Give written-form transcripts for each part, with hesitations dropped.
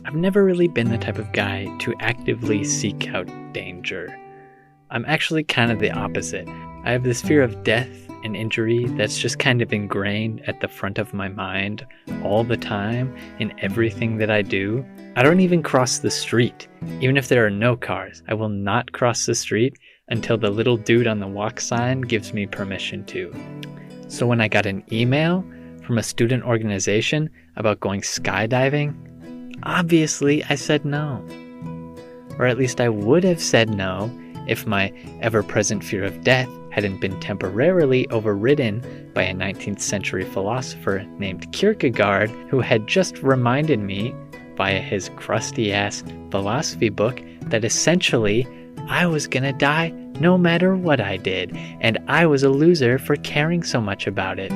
I've never really been the type of guy to actively seek out danger. I'm actually kind of the opposite. I have this fear of death and injury that's just kind of ingrained at the front of my mind all the time in everything that I do. I don't even cross the street. Even if there are no cars, I will not cross the street until the little dude on the walk sign gives me permission to. So when I got an email from a student organization about going skydiving, obviously I said no. Or at least I would have said no if my ever-present fear of death hadn't been temporarily overridden by a 19th century philosopher named Kierkegaard, who had just reminded me via his crusty-ass philosophy book that essentially I was gonna die no matter what I did, and I was a loser for caring so much about it.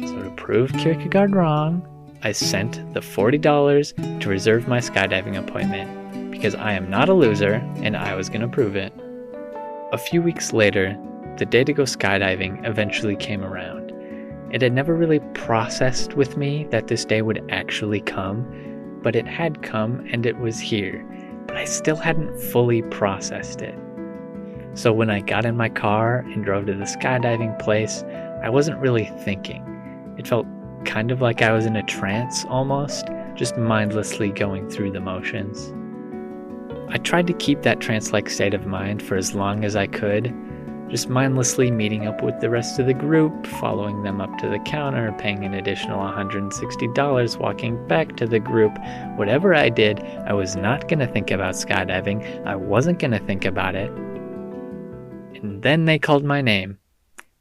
So to prove Kierkegaard wrong, I sent the $40 to reserve my skydiving appointment, because I am not a loser and I was gonna prove it. A few weeks later, the day to go skydiving eventually came around. It had never really processed with me that this day would actually come, but it had come and it was here, but I still hadn't fully processed it. So when I got in my car and drove to the skydiving place, I wasn't really thinking. It felt kind of like I was in a trance almost, just mindlessly going through the motions. I tried to keep that trance-like state of mind for as long as I could, just mindlessly meeting up with the rest of the group, following them up to the counter, paying an additional $160, walking back to the group. Whatever I did, I was not going to think about skydiving. I wasn't going to think about it. And then they called my name.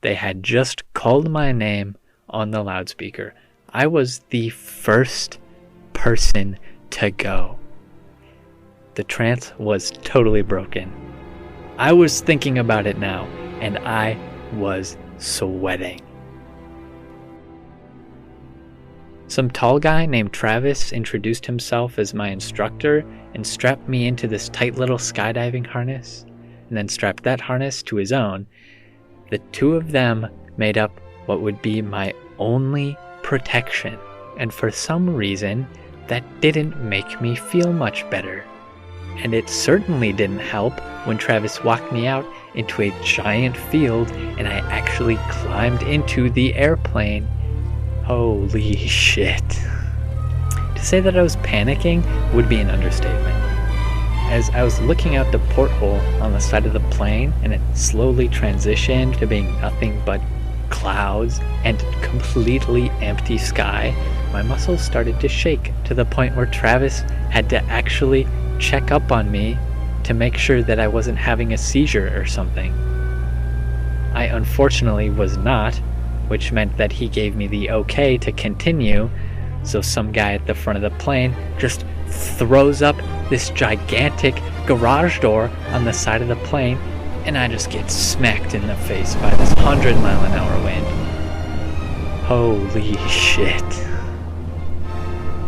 They had just called my name on the loudspeaker. I was the first person to go. The trance was totally broken. I was thinking about it now, and I was sweating. Some tall guy named Travis introduced himself as my instructor and strapped me into this tight little skydiving harness, and then strapped that harness to his own. The two of them made up what would be my only protection, and for some reason, that didn't make me feel much better. And it certainly didn't help when Travis walked me out into a giant field and I actually climbed into the airplane. Holy shit. To say that I was panicking would be an understatement. As I was looking out the porthole on the side of the plane and it slowly transitioned to being nothing but clouds and completely empty sky, my muscles started to shake to the point where Travis had to actually check up on me to make sure that I wasn't having a seizure or something. I unfortunately was not, which meant that he gave me the okay to continue, so some guy at the front of the plane just throws up this gigantic garage door on the side of the plane, and I just get smacked in the face by this 100-mile-an-hour wind. Holy shit.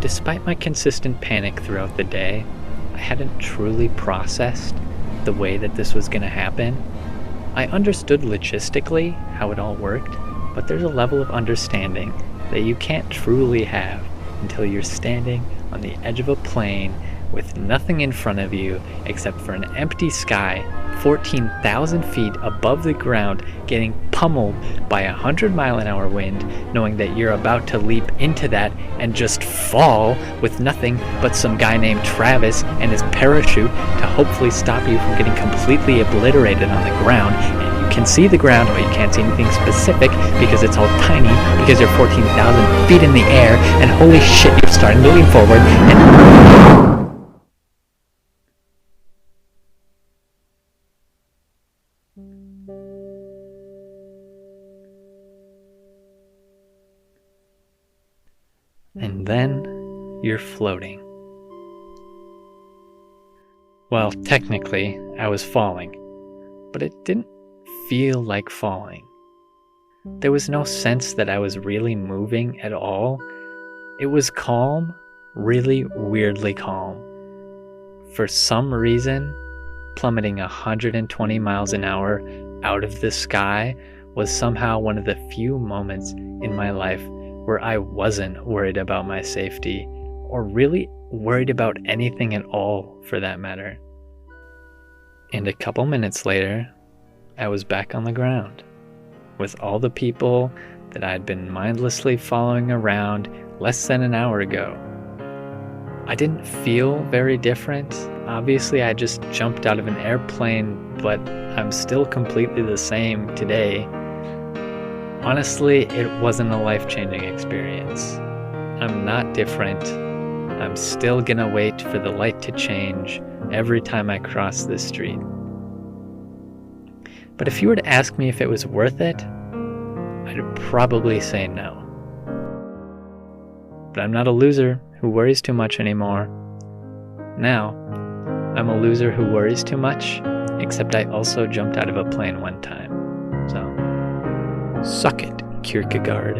Despite my consistent panic throughout the day, I hadn't truly processed the way that this was going to happen. I understood logistically how it all worked, but there's a level of understanding that you can't truly have until you're standing on the edge of a plane with nothing in front of you except for an empty sky 14,000 feet above the ground, getting pummeled by a 100-mile-an-hour wind, knowing that you're about to leap into that and just fall with nothing but some guy named Travis and his parachute to hopefully stop you from getting completely obliterated on the ground. And you can see the ground, but you can't see anything specific because it's all tiny, because you're 14,000 feet in the air, and holy shit, you're starting to lean forward, and then you're floating. Well, technically, I was falling, but it didn't feel like falling. There was no sense that I was really moving at all. It was calm, really weirdly calm. For some reason, plummeting 120 miles an hour out of the sky was somehow one of the few moments in my life where I wasn't worried about my safety or really worried about anything at all for that matter. And a couple minutes later, I was back on the ground with all the people that I'd been mindlessly following around less than an hour ago. I didn't feel very different. Obviously, I just jumped out of an airplane, but I'm still completely the same today. Honestly, it wasn't a life-changing experience. I'm not different. I'm still gonna wait for the light to change every time I cross this street. But if you were to ask me if it was worth it, I'd probably say no. But I'm not a loser who worries too much anymore. Now, I'm a loser who worries too much, except I also jumped out of a plane one time. So, suck it, Kierkegaard.